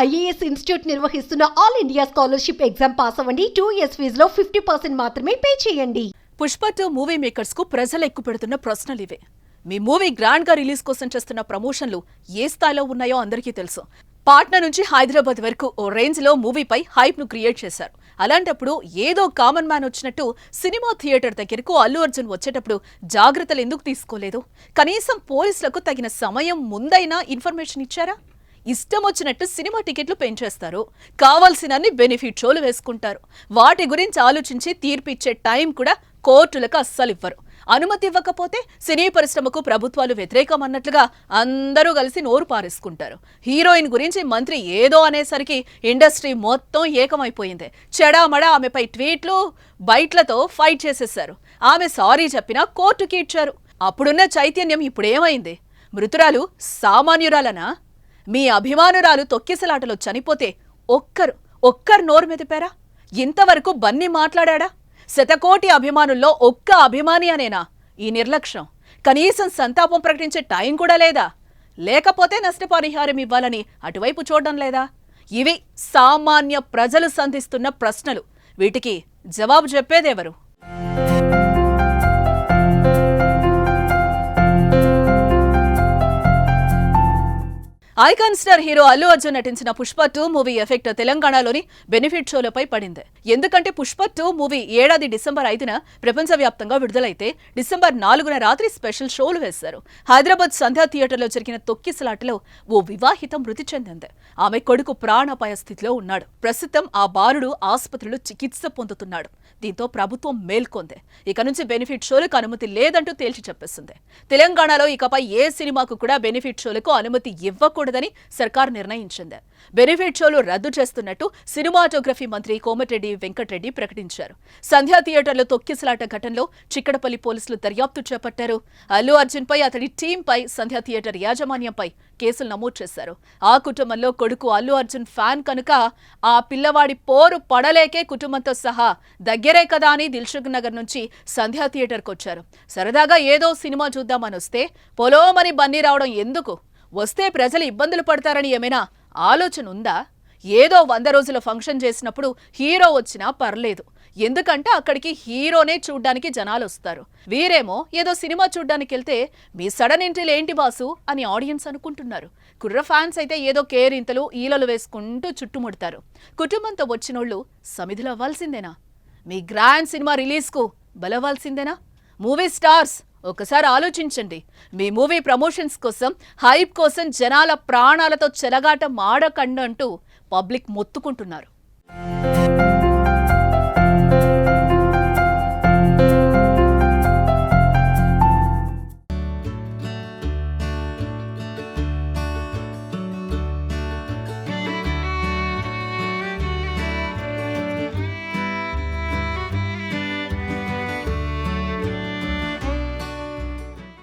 IAS institute నిర్వహిస్తున్న all India scholarship exam pass అవ్వండి. 2 years ఫీజులో 50% మాత్రమే పే చేయండి. పుష్ప 2 మూవీ మేకర్స్ కు ప్రజలు ఎక్కుపెడుతున్న ప్రశ్నలు ఇవే. మీ మూవీ గ్రాండ్ గా రిలీజ్ కోసం చేస్తున్న ప్రమోషన్లు ఏ స్థాయిలో ఉన్నాయో అందరికీ తెలుసు. పాట్నా నుంచి హైదరాబాద్ వరకు ఓ రేంజ్ లో మూవీపై హైప్ ను క్రియేట్ చేశారు. అలాంటప్పుడు ఏదో కామన్ మ్యాన్ వచ్చినట్టు సినిమా థియేటర్ దగ్గరకు అల్లు అర్జున్ వచ్చేటప్పుడు జాగ్రత్తలు ఎందుకు తీసుకోలేదు? కనీసం పోలీసులకు తగిన సమయం ముందైనా ఇన్ఫర్మేషన్ ఇచ్చారా? ఇష్టం వచ్చినట్టు సినిమా టికెట్లు పెంచేస్తారు, కావాల్సినన్ని బెనిఫిట్ షోలు వేసుకుంటారు. వాటి గురించి ఆలోచించి తీర్పు ఇచ్చే టైం కూడా కోర్టులకు అస్సలు ఇవ్వరు. అనుమతి ఇవ్వకపోతే సినీ పరిశ్రమకు ప్రభుత్వాలు వ్యతిరేకం అన్నట్లుగా అందరూ కలిసి నోరు పారేసుకుంటారు. హీరోయిన్ గురించి మంత్రి ఏదో అనేసరికి ఇండస్ట్రీ మొత్తం ఏకమైపోయింది. చెడామడా ఆమెపై ట్వీట్లు బైట్లతో ఫైట్ చేసేశారు. ఆమె సారీ చెప్పినా కోర్టుకి ఇచ్చారు. అప్పుడున్న చైతన్యం ఇప్పుడేమైంది? మృతురాలు సామాన్యురాలనా? మీ అభిమానురాలు తొక్కిసలాటలో చనిపోతే ఒక్కరు నోరు మెదిపారా? ఇంతవరకు బన్నీ మాట్లాడా? శతకోటి అభిమానుల్లో ఒక్క అభిమాని అనేనా ఈ నిర్లక్ష్యం? కనీసం సంతాపం ప్రకటించే టైం కూడా లేదా? లేకపోతే నష్టపరిహారం ఇవ్వాలని అటువైపు చూడడం లేదా? ఇవి సామాన్య ప్రజలు సంధిస్తున్న ప్రశ్నలు. వీటికి జవాబు చెప్పేదెవరు? Icon star hero Allu Arjun నటించిన పుష్ప 2 మూవీ ఎఫెక్ట్ తెలంగాణలోని బెనిఫిట్ షోలపై పడింది. ఎందుకంటే పుష్ప 2 మూవీ ఏడాది డిసెంబర్ 5న ప్రపంచవ్యాప్తంగా విడుదలైతే డిసెంబర్ 4న రాత్రి స్పెషల్ షోలు వేశారు. హైదరాబాద్ సంధ్యా థియేటర్లో జరిగిన తొక్కిసలాటలో ఓ వివాహిత మృతి చెందింది. ఆమె కొడుకు ప్రాణాపాయ స్థితిలో ఉన్నాడు. ప్రస్తుతం ఆ బాలుడు ఆసుపత్రిలో చికిత్స పొందుతున్నాడు. దీంతో ప్రభుత్వం మేల్కొంది. ఇక నుంచి బెనిఫిట్ షోలకు అనుమతి లేదంటూ తేల్చి చెప్పేసింది. తెలంగాణలో ఇకపై ఏ సినిమాకు కూడా బెనిఫిట్ షోలకు అనుమతి ఇవ్వకూడదని సర్కార్ నిర్ణయించింది. బెనిఫిట్ షోలు రద్దు చేస్తున్నట్టు సినిమాటోగ్రఫీ మంత్రి కోమటిరెడ్డి వెంకటరెడ్డి ప్రకటించారు. సంధ్యా థియేటర్లో తొక్కిసలాట ఘటనలో చిక్కడపల్లి పోలీసులు దర్యాప్తు చేపట్టారు. అల్లు అర్జున్ పై, అతడి టీంపై, సంధ్యా థియేటర్ యాజమాన్యంపై కేసులు నమోదు చేశారు. ఆ కుటుంబంలో కొడుకు అల్లు అర్జున్ ఫ్యాన్ కనుక ఆ పిల్లవాడి పోరు పడలేకే కుటుంబంతో సహా దగ్గరే కదా అని దిల్సుఖ్ నగర్ నుంచి సంధ్యా థియేటర్కి వచ్చారు. సరదాగా ఏదో సినిమా చూద్దామని వస్తే పొలోమని బన్నీ రావడం ఎందుకు? వస్తే ప్రజలు ఇబ్బందులు పడతారని ఏమైనా ఆలోచన ఉందా? ఏదో 100 రోజుల ఫంక్షన్ చేసినప్పుడు హీరో వచ్చినా పర్లేదు, ఎందుకంటే అక్కడికి హీరోనే చూడ్డానికి జనాలు వస్తారు. వీరేమో ఏదో సినిమా చూడ్డానికి వెళ్తే మీ సడన్ ఎంట్రీలు ఏంటి బాసు అని ఆడియన్స్ అనుకుంటున్నారు. కుర్ర ఫ్యాన్స్ అయితే ఏదో కేరింతలు ఈలలు వేసుకుంటూ చుట్టుముడతారు. కుటుంబంతో వచ్చినోళ్ళు సమిధులు అవ్వాల్సిందేనా? మీ గ్రాండ్ సినిమా రిలీజ్కు బలవ్వాల్సిందేనా? మూవీ స్టార్స్ ఒకసారి ఆలోచించండి. మీ మూవీ ప్రమోషన్స్ కోసం, హైప్ కోసం జనాల ప్రాణాలతో చెలగాట మాడకండంటూ పబ్లిక్ మొత్తుకుంటున్నారు.